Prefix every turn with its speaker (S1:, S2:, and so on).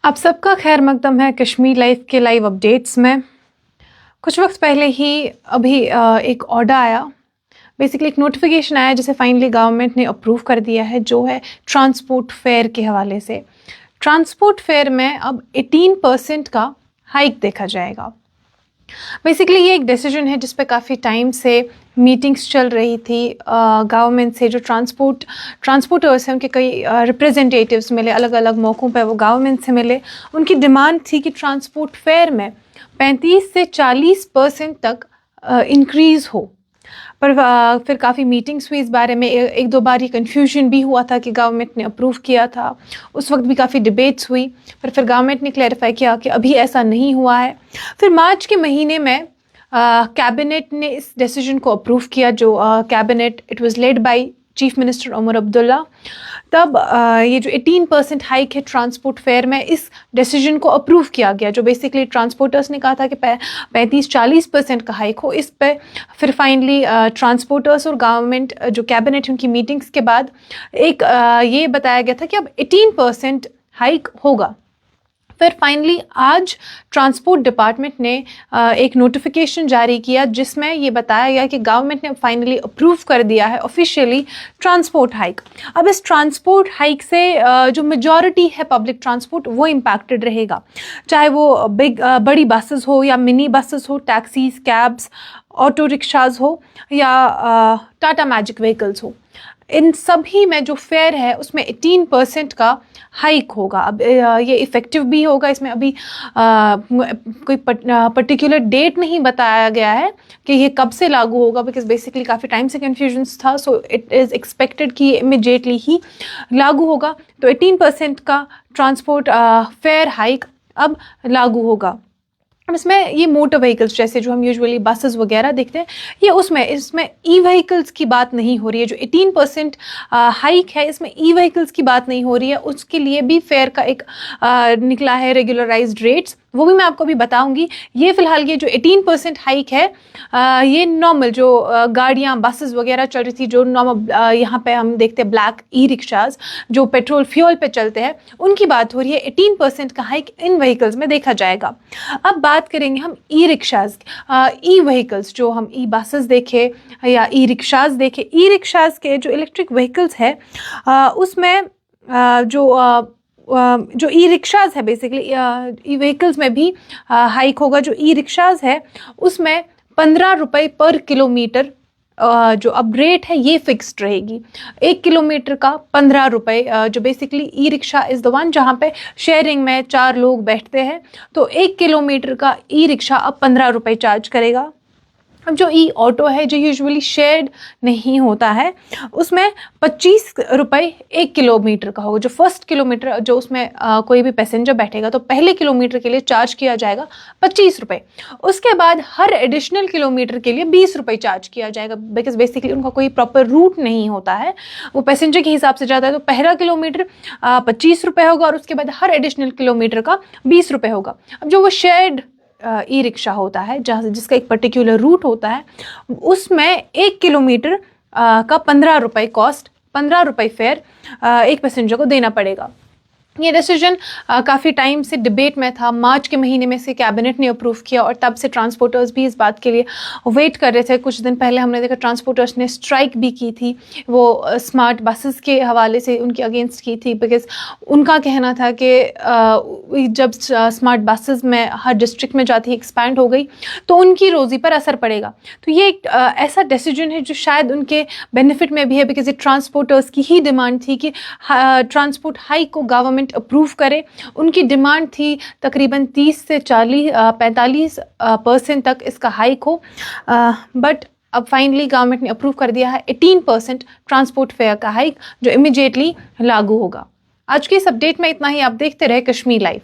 S1: आप सबका खैर मकदम है कश्मीर लाइव के लाइव अपडेट्स में। कुछ वक्त पहले ही एक ऑर्डर आया, बेसिकली एक नोटिफिकेशन आया जिसे फाइनली गवर्नमेंट ने अप्रूव कर दिया है, जो है ट्रांसपोर्ट फेयर के हवाले से। ट्रांसपोर्ट फेयर में अब 18% का हाइक देखा जाएगा। बेसिकली ये एक डिसीजन है जिस पे काफ़ी टाइम से मीटिंग्स चल रही थी। गवर्नमेंट से जो ट्रांसपोर्टर्स हैं उनके कई रिप्रेजेंटेटिव्स मिले, अलग अलग मौक़ों पे वो गवर्नमेंट से मिले। उनकी डिमांड थी कि ट्रांसपोर्ट फेयर में 35 से 40% तक इंक्रीज़ हो। पर फिर काफ़ी मीटिंग्स हुई इस बारे में। एक दो बार ये कन्फ्यूजन भी हुआ था कि गवर्नमेंट ने अप्रूव किया था, उस वक्त भी काफ़ी डिबेट्स हुई, पर फिर गवर्नमेंट ने क्लैरिफाई किया कि अभी ऐसा नहीं हुआ है। फिर मार्च के महीने में कैबिनेट ने इस डिसीजन को अप्रूव किया, जो cabinet it was led by chief minister Umar Abdullah. तब ये जो 18% हाइक है ट्रांसपोर्ट फेयर में, इस डिसीजन को अप्रूव किया गया, जो बेसिकली ट्रांसपोर्टर्स ने कहा था कि 35-40% का हाइक हो। इस पे फिर फाइनली ट्रांसपोर्टर्स और गवर्नमेंट जो कैबिनेट उनकी मीटिंग्स के बाद एक ये बताया गया था कि अब 18% हाइक होगा। फिर फाइनली आज ट्रांसपोर्ट डिपार्टमेंट ने एक नोटिफिकेशन जारी किया जिसमें ये बताया गया कि गवर्नमेंट ने फाइनली अप्रूव कर दिया है ऑफिशियली ट्रांसपोर्ट हाइक। अब इस ट्रांसपोर्ट हाइक से जो मेजॉरिटी है पब्लिक ट्रांसपोर्ट वो इम्पैक्टेड रहेगा, चाहे वो बड़ी बसेस हो या मिनी बसेस हो, टैक्सीज, कैब्स, ऑटो रिक्शाज हो या टाटा मैजिक व्हीकल्स हो। इन सभी में जो फेयर है उसमें 18% का हाइक होगा। अब ये इफ़ेक्टिव भी होगा। इसमें अभी कोई पर्टिकुलर डेट नहीं बताया गया है कि ये कब से लागू होगा, बिकॉज बेसिकली काफ़ी टाइम से कन्फ्यूजन्स था। सो इट इज़ एक्सपेक्टेड कि इमिडिएटली ही लागू होगा। तो 18% का ट्रांसपोर्ट फेयर हाइक अब लागू होगा। अब इसमें ये मोटर व्हीकल्स जैसे जो हम यूजुअली बसेस वगैरह देखते हैं, ये इसमें ई व्हीकल्स की बात नहीं हो रही है। जो 18% हाइक है इसमें ई व्हीकल्स की बात नहीं हो रही है। उसके लिए भी फेयर का एक निकला है रेगुलराइज्ड रेट्स, वो भी मैं आपको अभी बताऊंगी। ये फिलहाल ये जो 18% हाइक है ये नॉर्मल जो गाड़ियाँ बसेस वगैरह चल रही थी, जो नॉर्मल यहाँ पे हम देखते हैं ब्लैक ई रिक्शाज जो पेट्रोल फ्यूल पे चलते हैं, उनकी बात हो रही है। 18% का हाइक इन व्हीकल्स में देखा जाएगा। अब बात करेंगे हम ई रिक्शाज, ई व्हीकल्स, जो हम ई बसेस देखे या ई रिक्शाज देखे। ई रिक्शाज के जो इलेक्ट्रिक व्हीकल्स है उसमें जो ई रिक्शाज है, बेसिकली ई व्हीकल्स में भी हाइक होगा। जो ई रिक्शाज है उसमें 15 रुपये पर किलोमीटर जो अब रेट है ये फिक्स्ड रहेगी। 1 किलोमीटर का 15 रुपये। जो basically e rickshaw is the one जहाँ पे शेयरिंग में 4 लोग बैठते हैं, तो 1 किलोमीटर का ई रिक्शा अब 15 रुपये चार्ज करेगा। अब जो ई ऑटो है जो यूजुअली शेयर्ड नहीं होता है, उसमें 25 रुपये 1 किलोमीटर का होगा। जो फर्स्ट किलोमीटर जो उसमें कोई भी पैसेंजर बैठेगा तो पहले किलोमीटर के लिए चार्ज किया जाएगा 25 रुपये। उसके बाद हर एडिशनल किलोमीटर के लिए 20 रुपये चार्ज किया जाएगा, बिकॉज बेसिकली उनका कोई प्रॉपर रूट नहीं होता है, वो पैसेंजर के हिसाब से जाता है। तो पहला किलोमीटर 25 रुपये होगा और उसके बाद हर एडिशनल किलोमीटर का 20 रुपये होगा। अब जो वो शेयर्ड ई रिक्शा होता है जहाँ जिसका एक पर्टिकुलर रूट होता है, उसमें 1 किलोमीटर का 15 रुपये कॉस्ट, 15 रुपये फेयर एक पैसेंजर को देना पड़ेगा। ये डिसीजन काफ़ी टाइम से डिबेट में था। मार्च के महीने में से कैबिनेट ने अप्रूव किया और तब से ट्रांसपोर्टर्स भी इस बात के लिए वेट कर रहे थे। कुछ दिन पहले हमने देखा ट्रांसपोर्टर्स ने स्ट्राइक भी की थी, वो स्मार्ट बसेस के हवाले से उनके अगेंस्ट की थी, बिकॉज उनका कहना था कि जब स्मार्ट बसेस में हर डिस्ट्रिक्ट में जाती एक्सपैंड हो गई तो उनकी रोज़ी पर असर पड़ेगा। तो ये एक ऐसा डिसीजन है जो शायद उनके बेनिफिट में भी है, बिकॉज ये ट्रांसपोर्टर्स की ही डिमांड थी कि ट्रांसपोर्ट हाइक को गवर्नमेंट अप्रूव करे। उनकी डिमांड थी तकरीबन 30 से 45% तक इसका हाइक हो, बट अब फाइनली गवर्नमेंट ने अप्रूव कर दिया है 18% ट्रांसपोर्ट फेयर का हाइक, जो इमीडिएटली लागू होगा। आज की इस अपडेट में इतना ही। आप देखते रहे कश्मीर लाइव।